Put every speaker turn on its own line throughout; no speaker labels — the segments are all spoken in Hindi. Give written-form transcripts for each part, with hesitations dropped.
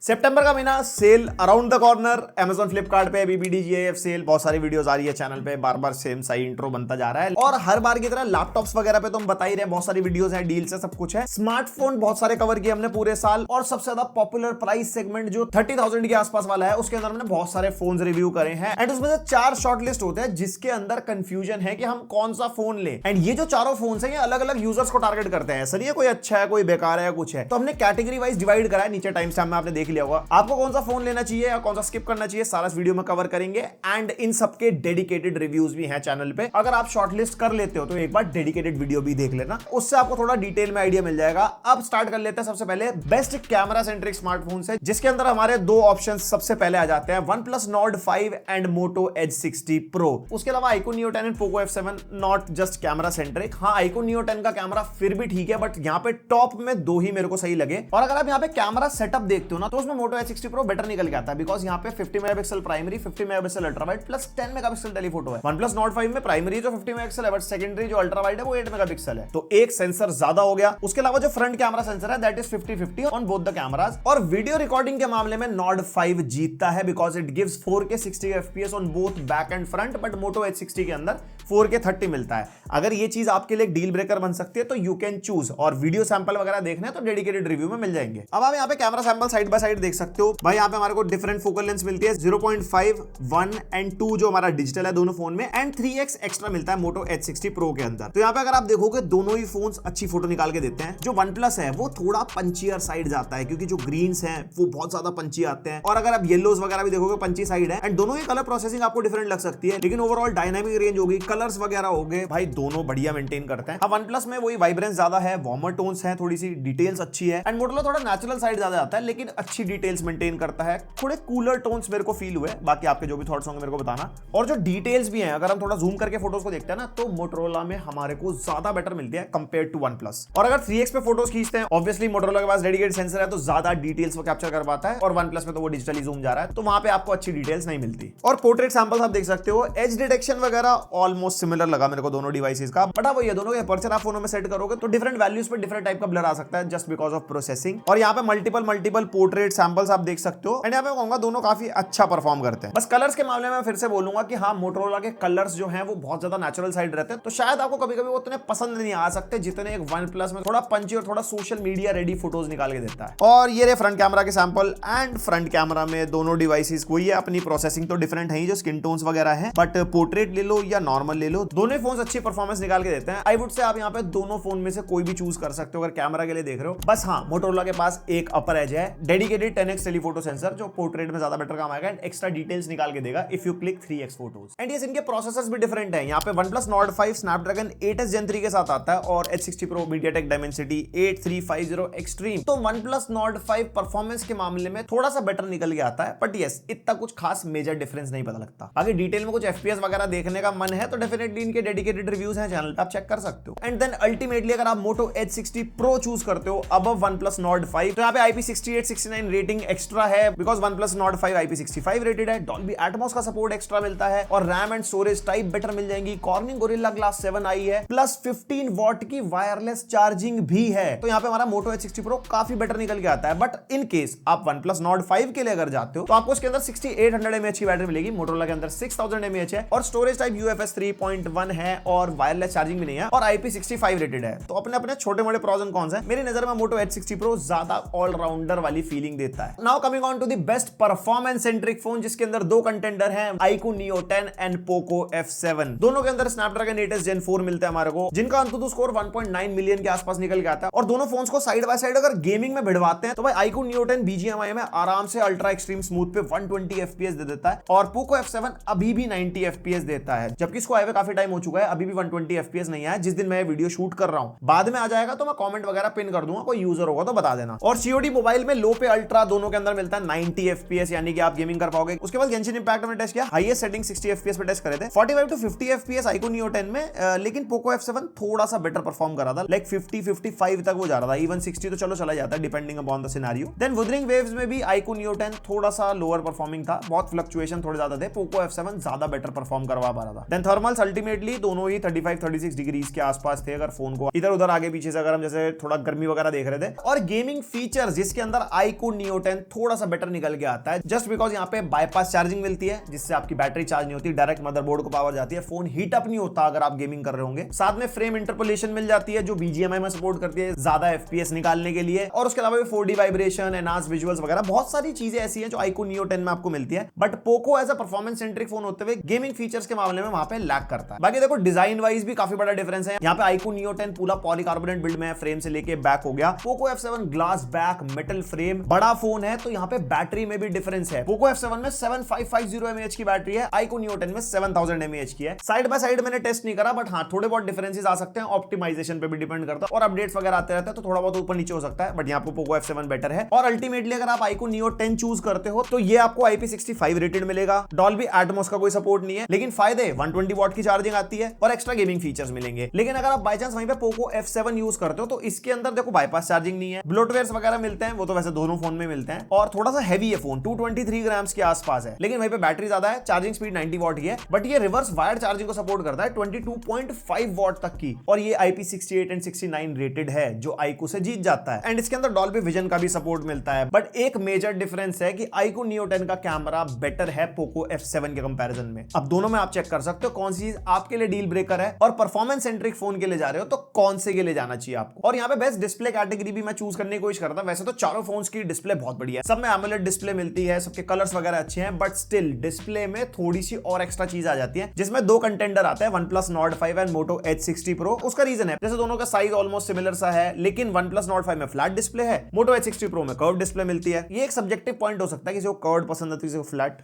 सितंबर का महीना sale around the corner. Amazon Flipkart पे BBDGAF सेल, बहुत सारी वीडियोस आ रही है चैनल पे, बार बार सेम सही इंट्रो बनता जा रहा है। और हर बार की तरह लैपटॉप्स वगैरह पे तो हम बता ही रहे, बहुत सारी वीडियोस हैं, डील्स है, सब कुछ है। स्मार्टफोन बहुत सारे कवर किए हमने पूरे साल, और सबसे ज्यादा पॉपुलर प्राइस सेगमेंट जो 30,000 के आसपास वाला है, उसके अंदर हमने बहुत सारे फोन रिव्यू करे हैं। एंड उसमें से 4 शॉर्ट लिस्ट होते हैं जिसके अंदर कंफ्यूजन है कि हम कौन सा फोन ले। एंड ये जो चारों फोन है ये अलग अलग यूजर्स को टारगेट करते हैं, ऐसा नहीं है कोई अच्छा है कोई बेकार है कुछ है। तो हमने कैटेगरी वाइज डिवाइड करा है, नीचे टाइम स्टैम्प में आपने देख लिया होगा। आपको कौन सा फोन लेना चाहिए या कौन सा स्किप करना चाहिए, सारा इस वीडियो में कवर करेंगे। एंड इन सबके डेडिकेटेड रिव्यूज भी हैं चैनल पे, अगर आप शॉर्टलिस्ट कर लेते हो तो एक बार डेडिकेटेड वीडियो भी देख लेना, उससे आपको थोड़ा डिटेल में आइडिया मिल जाएगा। अब स्टार्ट कर लेते हैं सबसे पहले बेस्ट कैमरा सेंट्रिक स्मार्टफोन से, जिसके अंदर हमारे दो ऑप्शन सबसे पहले आ जाते हैं, OnePlus Nord 5 and Moto Edge 60 Pro। उसके अलावा iQOO Neo 10 and Poco F7 not just camera centric. हाँ, iQOO Neo 10 का कैमरा फिर भी ठीक है, बट यहाँ पे टॉप में दो ही मेरे को सही लगे। और अगर आप यहाँ पे कैमरा सेटअप देखते हो ना, तो उसमें Moto Edge 60 Pro बेटर निकल के आता है, बिकॉज यहाँ पे 50 megapixel primary, 50 megapixel ultra wide plus 10 megapixel telephoto है। OnePlus Nord 5 में प्राइमरी जो 50 मेगापिक्सल है, बट सेकेंडरी जो अल्ट्रा वाइड है वो 8 मेगापिक्सल है, तो एक सेंसर ज्यादा हो गया। उसके अलावा जो फ्रंट कैमरा सेंसर है that is 50-50 on both the cameras. और वीडियो रिकॉर्डिंग के मामले में Nord 5 जीतता है, because it gives 4K 60 FPS on both back and front, but Moto Edge 60 के अंदर 4K 30 मिलता है। अगर ये चीज आपके लिए डील ब्रेकर बन सकती है तो यू कैन चूज। और वीडियो सैंपल वगैरह देखना है तो डेडिकेटेड रिव्यू में मिल जाएंगे। अब आप यहाँ पे camera sample side by side देख सकते हो भाई। यहाँ पे हमारे को डिफरेंट फोकल लेंस मिलती है, 0.5, 1 एंड 2 जो हमारा डिजिटल है दोनों फोन में, एंड 3x एक्स्ट्रा मिलता है Moto Edge 60 Pro के अंदर। तो यहाँ पे अगर आप देखोगे दोनों ही फोन्स अच्छी फोटो निकाल के देते हैं। जो OnePlus है वो थोड़ा पंचियर साइड जाता है, क्योंकि जो ग्रीन्स हैं वो बहुत ज्यादा पंची आते हैं, और अगर आप येलोज वगैरह भी देखोगे पंची साइड है। एंड दोनों ही कलर प्रोसेसिंग आपको डिफरेंट लग सकती है, लेकिन ओवरऑल डायनामिक रेंज होगी, कलर्स वगैरह हो गए भाई, दोनों बढ़िया मेंटेन करते हैं। अब OnePlus में वही वाइब्रेंस ज्यादा है, वार्मर टोन्स है, थोड़ी सी डिटेल्स अच्छी है। एंड Motorola थोड़ा नेचुरल साइड ज्यादा आता है, लेकिन अच्छी डिटेल्स मेंटेन करता है। थोड़े कूलर टोन्स मेरे को फील हुए, बाकी आपके जो भी थॉट्स होंगे मेरे को बताना। और जो डिटेल्स भी हैं, अगर हम थोड़ा जूम करके फोटोज को देखते हैं ना, तो Motorola में हमारे को ज्यादा बेटर मिलती है कंपेयर टू OnePlus। और अगर 3x पे फोटोज खींचते हैं, ऑब्वियसली Motorola के पास डेडिकेटेड सेंसर है तो ज्यादा डिटेल्स वो कैप्चर कर पाता है, और OnePlus में तो वो डिजिटली जूम जा रहा है, तो वहां पे आपको अच्छी डिटेल्स नहीं मिलती। और पोर्ट्रेट सैंपल्स आप देख सकते हो, एज डिटेक्शन वगैरह ऑलमोस्ट सिमिलर लगा मेरे को दोनों डिवाइसेस का। बट अब ये दोनों के अपर्चर आप फोनों में सेट करोगे तो डिफरेंट वैल्यूज पे डिफरेंट टाइप का ब्लर आ सकता है, जस्ट बिकॉज ऑफ प्रोसेसिंग। और यहाँ पे मल्टीपल पोर्ट्रेट सैंपल्स आप देख सकते हो। एंड यहाँ पे कहूंगा दोनों काफी अच्छा परफॉर्म करते हैं। बस कलर्स के मामले में फिर से बोलूंगा कि हाँ, Motorola के कलर्स जो हैं वो बहुत ज्यादा नेचुरल साइड रहते हैं, तो शायद आपको कभी कभी वो उतने पसंद नहीं आ सकते जितने एक OnePlus में थोड़ा पंची और थोड़ा सोशल मीडिया रेडी फोटोज निकाल के देता है। और ये रहे फ्रंट कैमरा के सैंपल। एंड फ्रंट कैमरा में दोनों डिवाइसेस को ये अपनी प्रोसेसिंग तो डिफरेंट है ही, जो स्किन टोन्स वगैरह है, बट पोर्ट्रेट ले लो या नॉर्मल ले लो, दोनों फोन अच्छी परफॉर्मेंस निकाल के देते हैं। आई वुड से आप यहाँ पे दोनों फोन में से कोई भी चूज कर सकते हो अगर कैमरा के लिए देख रहे हो। बस हाँ, Motorola के पास एक अपर एज है, डेडिकेटेड 10x टेलीफोटो सेंसर, जो पोर्ट्रेट में ज्यादा बेटर काम आएगा एंड एक्स्ट्रा डिटेल्स निकाल के देगा if you click 3x photos. And ये इनके प्रोसेसर्स भी डिफरेंट है। यहाँ पे OnePlus Nord 5 Snapdragon 8s Gen 3 के साथ आता है, और Edge 60 Pro MediaTek Dimensity 8350 Extreme। तो OnePlus Nord 5 परफॉर्मेंस के मामले में थोड़ा सा बेटर निकल के आता है, बट यस, इतना कुछ खास मेजर डिफरेंस नहीं पता लगता। बाकी डिटेल में कुछ FPS वगैरह देखने का मन है तो डेफिनेटली इनके डेडिकेटेड रिव्यूज हैं चैनल पे, आप चेक कर सकते हो। एंड देन अल्टीमेटली अगर आप Moto Edge 60 Pro चूज करते हो अबव OnePlus Nord 5, तो यहाँ पे IP68-69 रेटिंग एक्स्ट्रा है, because OnePlus Nord 5 IP65 rated है, Dolby Atmos का सपोर्ट एक्स्ट्रा मिलता है, और RAM and storage type better मिल जाएंगी। Corning Gorilla Glass 7 आई है, प्लस 15 वॉट की वायरलेस चार्जिंग भी है। तो यहाँ पे हमारा Moto Edge 60 Pro काफी बेटर निकल के आता है। बट इन केस आप OnePlus Nord 5 के लिए अगर जाते हो तो आपको इसके अंदर 6800 mAh की बैटरी मिलेगी, Motorola के अंदर 6000 mAh है, और स्टोरेज टाइप UFS 3.1 है, और वायरलेस चार्जिंग भी नहीं है, और IP65 रेटेड है। तो अपने अपने छोटे मोटे प्रोज एंड कॉन्स हैं। मेरी नजर में Moto Edge 60 Pro ज्यादा ऑलराउंडर वाली फीलिंग देता है। Now coming on to the best performance centric phone, जिसके अंदर दो कंटेंडर हैं, iQOO Neo 10 and Poco F7। दोनों के अंदर Snapdragon 8s Gen 4 मिलता है हमारे को, जिनका अंतुतु स्कोर 1.9 मिलियन के आसपास निकल के आता है। और दोनों फोन्स को साइड बाय साइड अगर गेमिंग में भिड़वाते हैं तो भाई iQOO Neo 10 BGMI में आराम से अल्ट्रा एक्सट्रीम स्मूथ पे 120 FPS दे देता है, और Poco F7 अभी भी 90 FPS देता है, जबकि इसको आए हुए काफी टाइम हो चुका है, अभी भी 120 FPS नहीं आया। जिस दिन मैं वीडियो शूट कर रहा हूं, बाद में आ जाएगा तो मैं कमेंट वगैरह पिन कर दूंगा, कोई यूजर होगा तो बता देना। और COD मोबाइल में लो पे अल्ट्रा दोनों के अंदर मिलता है 90 FPS, यानी कि आप गेमिंग कर पाओगे। उसके बाद Genshin Impact में टेस्ट किया, हाईएस्ट सेटिंग 60 FPS पे टेस्ट करे थे, 45 to 50 FPS iQOO Neo 10 में, लेकिन Poco F7 थोड़ा सा बेटर परफॉर्म कर रहा था, लाइक 50-55 तक वो जा रहा था, इवन 60 तो चलो चला जाता है depending upon the scenario. Then Wuthering Waves में भी iQOO Neo 10 थोड़ा सा लोअर परफॉर्मिंग था, बहुत फ्लक्चुएशन थोड़े ज्यादा थे, Poco F7 ज्यादा बेटर परफॉर्म करवा पा रहा था। देन थर्मल्स अल्टीमेटली दोनों ही 35-36 डिग्रीज के आसपास थे, अगर फोन को इधर उधर आगे पीछे से अगर हम जैसे थोड़ा गर्मी वगैरह देख रहे थे। और गेमिंग फीचर्स जिसके अंदर iQOO iQOO Neo 10 थोड़ा सा बेटर निकल के आता है, जस्ट बिकॉज यहाँ पे बाईपास चार्जिंग मिलती है जिससे आपकी बैटरी चार्ज नहीं होती, डायरेक्ट मदरबोर्ड को पावर जाती है, फोन हीट अप नहीं होता अगर आप गेमिंग कर रहे होंगे। साथ में फ्रेम इंटरपोलेशन मिल जाती है जो BGMI में सपोर्ट करती है ज्यादा FPS निकालने के लिए, और उसके अलावा 4D वाइब्रेशन, एनहांस विजुअल्स वगैरह बहुत सारी चीजें ऐसी हैं जो iQOO Neo 10 में आपको मिलती है। But Poco as a performance centric phone होते हुए गेमिंग फीचर्स के मामले में वहां पे लैग करता है। बाकी देखो डिजाइन वाइज भी काफी बड़ा डिफरेंस है। यहाँ पे iQOO Neo 10 पूरा पॉलीकार्बोनेट बिल्ड में है, फ्रेम से लेके बैक हो गया। Poco F7 glass back metal frame, बड़ा फोन है तो यहाँ पे बैटरी में भी डिफरेंस है। पोको F7 में 7550 mAh की बैटरी है, iQOO Neo 10 में 7000 mAh की है। साइड बाय साइड मैंने टेस्ट नहीं करा, बट हाँ थोड़े बहुत डिफरेंसेस आ सकते हैं, ऑप्टिमाइजेशन पे भी डिपेंड करता है और अपडेट्स वगैरह आते रहते हैं तो थोड़ा बहुत ऊपर नीचे हो सकता है, बट यहाँ पे पोको F7 बेटर है। और अल्टीमेटली अगर आप iQOO Neo 10 चूज करते हो तो ये आपको IP65 रेटेड मिलेगा। डॉल्बी एटमॉस का कोई सपोर्ट नहीं है, लेकिन फायदे 120 वॉट की चार्जिंग आती है और एक्स्ट्रा गेमिंग फीचर्स मिलेंगे। लेकिन अगर आप बाय चांस वहीं पे पोको F7 यूज करते हो तो इसके अंदर देखो बाईपास चार्जिंग नहीं है, ब्लोटवेयर्स वगैरह मिलते हैं, वो तो वैसे दोनों फोन में मिलते हैं, और थोड़ा सा हैवी है फोन, 223 ग्राम्स के आसपास है, लेकिन वहीं पे बैटरी ज्यादा है, चार्जिंग स्पीड 90 वॉट की है, बट ये रिवर्स वायर्ड चार्जिंग को सपोर्ट करता है 22.5 वॉट तक की, और ये IP68 एंड 69 रेटेड है जो iQOO से जीत जाता है। एंड इसके अंदर डॉल्बी विजन का भी सपोर्ट मिलता है। बट एक मेजर डिफरेंस है कि iQOO Neo 10 का कैमरा बेटर है पोको F7 के कंपैरिजन में। अब दोनों में आप चेक कर सकते हो कौन सी चीज आपके लिए डील ब्रेकर है, और परफॉर्मेंस सेंट्रिक फोन के लिए जा रहे हो तो कौन से के लिए जाना चाहिए आपको। और यहाँ पे बेस्ट डिस्प्ले कैटेगरी भी मैं चूज करने की कोशिश करता हूं। वैसे तो चारों फोन्स की डिस्प्ले बहुत बढ़िया है, सब में AMOLED डिस्प्ले मिलती है, सबके कलर्स वगैरह अच्छे हैं, बट स्टिल डिस्प्ले में थोड़ी सी और एक्स्ट्रा चीज आ जाती है, जिसमें दो कंटेंडर आते हैं, OnePlus Nord 5 and Moto H60 Pro। उसका रीजन है जैसे दोनों का साइज ऑलमोस्ट सिमिलर सा है, लेकिन OnePlus Nord 5 में फ्लैट डिस्प्ले है, Moto H60 Pro में कर्व डिस्प्ले मिलती है। ये एक सब्जेक्टिव पॉइंट हो सकता है, किसी को कर्व पसंद है, किसी को फ्लैट।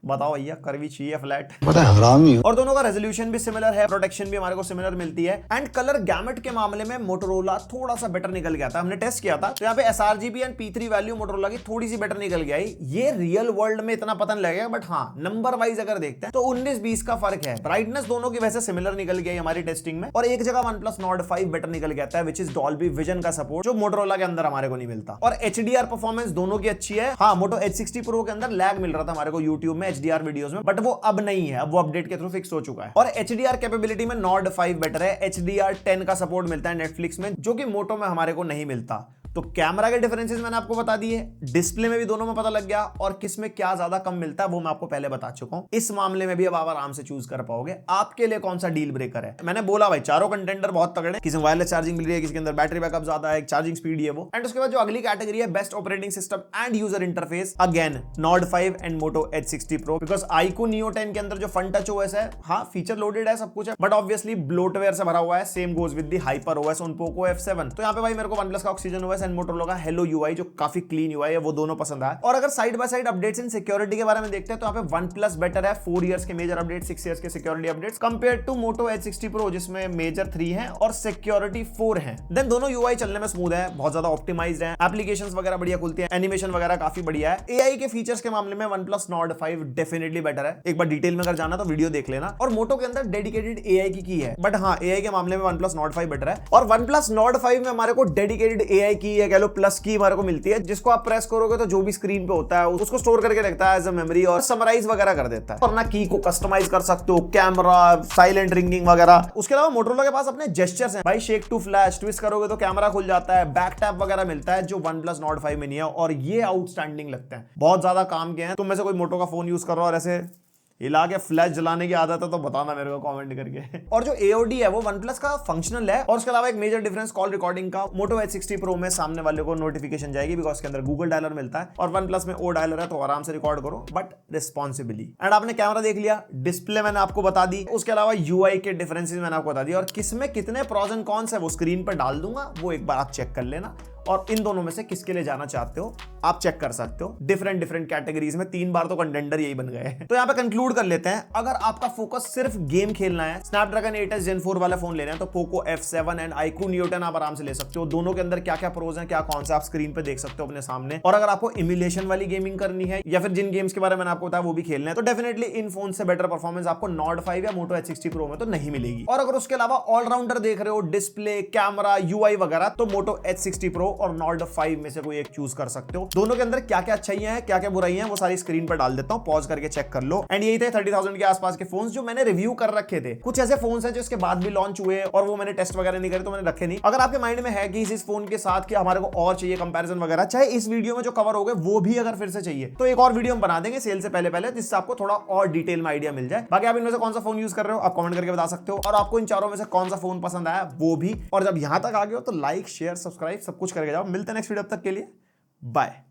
बताओ भैया, करवी चाहिए फ्लैट, बता हरामी। और दोनों का रेजोल्यूशन भी सिमिलर है, प्रोटेक्शन भी हमारे को सिमिलर मिलती है, एंड कलर गैमेट के मामले में मोटोरोला थोड़ा सा बेटर निकल गया था। हमने टेस्ट किया था तो यहाँ पे sRGB and P3 value Motorola की थोड़ी सी बेटर निकल गया। ये रियल वर्ल्ड में इतना पता नहीं लगेगा, बट हाँ नंबर वाइज अगर देखते हैं तो 19-20 का फर्क है। ब्राइटनेस दोनों की वैसे सिमिलर निकल गई हमारी टेस्टिंग में, और एक जगह OnePlus Nord 5 बेटर निकल गया था, विच इज डॉल्बी विजन का सपोर्ट जो मोटोरोला के अंदर हमारे को नहीं मिलता। और HDR परफॉर्मेंस दोनों की अच्छी है। हाँ Moto H60 Pro के अंदर लैग मिल रहा था हमारे को यूट्यूब में HDR वीडियोस में, बट वो अब नहीं है, अब वो अपडेट के थ्रू फिक्स हो चुका है। और HDR कैपेबिलिटी में Nord 5 बेटर है, HDR 10 का सपोर्ट मिलता है नेटफ्लिक्स में, जो कि मोटो में हमारे को नहीं मिलता। तो कैमरा के डिफरेंसेस मैंने आपको बता दिए, डिस्प्ले में भी दोनों में पता लग गया, और किस में क्या ज्यादा कम मिलता है वो मैं आपको पहले बता चुका हूं। इस मामले में भी अब आप आराम से चूज कर पाओगे आपके लिए कौन सा डील ब्रेकर है। मैंने बोला भाई चारों कंटेंडर बहुत तगड़े, किसी में वायरलेस चार्जिंग मिल रही है, किसी के अंदर बैटरी बैकअप ज्यादा है, चार्जिंग स्पीड है वो। एंड उसके बाद जो अगली कैटेगरी है best operating system and user interface, again Nord 5 and Moto H60 Pro, because iQOO Neo 10 के अंदर जो फ्रंट टच OS है, हाँ फीचर लोडेड है, सब कुछ है, बट ऑब्वियसली ब्लोटवेयर से भरा हुआ है। Same goes with the hyper OS on Poco F7। तो यहाँ पे भाई मेरे को OnePlus का Oxygen OS एंड Motorola का Hello UI जो काफी क्लीन UI है वो दोनों पसंद आए। और अगर side by side updates in security के बारे में देखते हैं तो यहाँ पे OnePlus बेटर है, 4 इयर्स के मेजर अपडेट, 6 इयर्स के security updates, compare to Moto H60 Pro जिसमें मेजर 3 है और सिक्योरिटी 4 है। देन दोनों UI चलने में स्मूथ है, बहुत ज्यादा ऑप्टिमाइज्ड है, एप्लीकेशंस वगैरह बढ़िया खुलती है, एनिमेशन वगैरह काफी बढ़िया है। AI के फीचर्स के मामले में OnePlus Nord 5 डेफिनेटली बेटर है, एक बार डिटेल में अगर जाना तो वीडियो देख लेना। और Moto के अंदर डेडिकेटेड AI की है, बट हाँ AI के मामले में OnePlus Nord 5 बेटर है। और OnePlus Nord 5 में हमारे को डेडिकेटेड AI की है, कह लो प्लस की हमारे को मिलती है, जिसको आप प्रेस करोगे तो जो भी स्क्रीन पे होता है उसको स्टोर करके रखता है एज अ मेमोरी और समराइज वगैरह कर देता है। और ना की को कस्टमाइज कर सकते हो, कैमरा, साइलेंट रिंगिंग वगैरह। उसके अलावा मोटोरोला के पास अपने जेस्चर्स हैं भाई, शेक टू फ्लैश, ट्विस्ट करोगे तो कैमरा खुल जाता है, बैक टैप वगैरह मिलता है जो OnePlus Nord 5 में नहीं है, और ये आउटस्टैंडिंग लगते हैं, बहुत ज्यादा काम के हैं। तुम में से कोई मोटो का फोन यूज कर रहा हो और ऐसे हिला के फ्लैश जलाने की आदत है तो बताना मेरे को कमेंट करके। और जो AOD है वो OnePlus का फंक्शनल है, और उसके अलावा एक मेजर डिफरेंस कॉल रिकॉर्डिंग का, Moto H60 Pro में सामने वाले को नोटिफिकेशन जाएगी बिकॉज उसके अंदर गूगल डायलर मिलता है, और OnePlus में O डायलर है, तो आराम से रिकॉर्ड करो बट रिस्पॉन्सिबली। एंड आपने कैमरा देख लिया, डिस्प्ले मैंने आपको बता दी, उसके अलावा UI के डिफरेंसेस मैंने आपको बता दिया, और किसमें कितने प्रॉस एंड कॉन्स है वो स्क्रीन पर डाल दूंगा, वो एक बार आप चेक कर लेना। और इन दोनों में से किसके लिए जाना चाहते हो आप चेक कर सकते हो। डिफरेंट कैटेगरीज में 3 बार तो कंटेंडर यही बन गए। तो यहाँ पे कंक्लूड कर लेते हैं, अगर आपका फोकस सिर्फ गेम खेलना है, स्नैपड्रैगन 8s Gen 4 वाला फोन लेना है, तो Poco F7 and iQOO Neo 10 आप आराम से ले सकते हो। दोनों के अंदर क्या क्या प्रोज हैं, क्या कौन से आप स्क्रीन पे देख सकते हो अपने सामने। और अगर आपको इम्यूलेशन वाली गेमिंग करनी है, या फिर जिन गेम्स के बारे में मैंने आपको बताया वो भी खेलना है, तो डेफिनेटली इन फोन से बेटर परफॉर्मेंस आपको Nord 5 या Moto H60 Pro में तो नहीं मिलेगी। और अगर उसके अलावा ऑलराउंडर देख रहे हो, डिस्प्ले, कैमरा, UI वगैरह, तो Moto H60 Pro और नॉर्ड 5 में से कोई एक चूज कर सकते हो। दोनों के अंदर क्या क्या अच्छाइयां हैं, क्या क्या बुराइयां हैं, वो सारी स्क्रीन पर डाल देता हूं, पॉज करके चेक कर लो। एंड यही थे 30,000 के आसपास के फोन्स जो मैंने रिव्यू कर रखे थे। कुछ ऐसे फोन्स हैं जो इसके बाद भी लॉन्च हुए और वो मैंने टेस्ट वगैरह नहीं करे तो मैंने रखे नहीं। अगर आपके माइंड में है कि इस फोन के साथ कि हमारे को और चाहिए कंपैरिजन वगैरह, चाहे इस वीडियो में जो कवर हो गए वो भी अगर फिर से चाहिए तो एक और वीडियो हम बना देंगे सेल से पहले जिससे आपको थोड़ा और डिटेल में आइडिया मिल जाए। बाकी आप इनमें से कौन सा फोन यूज कर रहे हो आप कमेंट करके बता सकते हो, और आपको इन चारों में से कौन सा फोन पसंद आया वो भी। और जब यहां तक आ गए हो तो लाइक शेयर सब्सक्राइब सब कुछ करके जाओ। मिलते हैं नेक्स्ट वीडियो, तक के लिए बाय।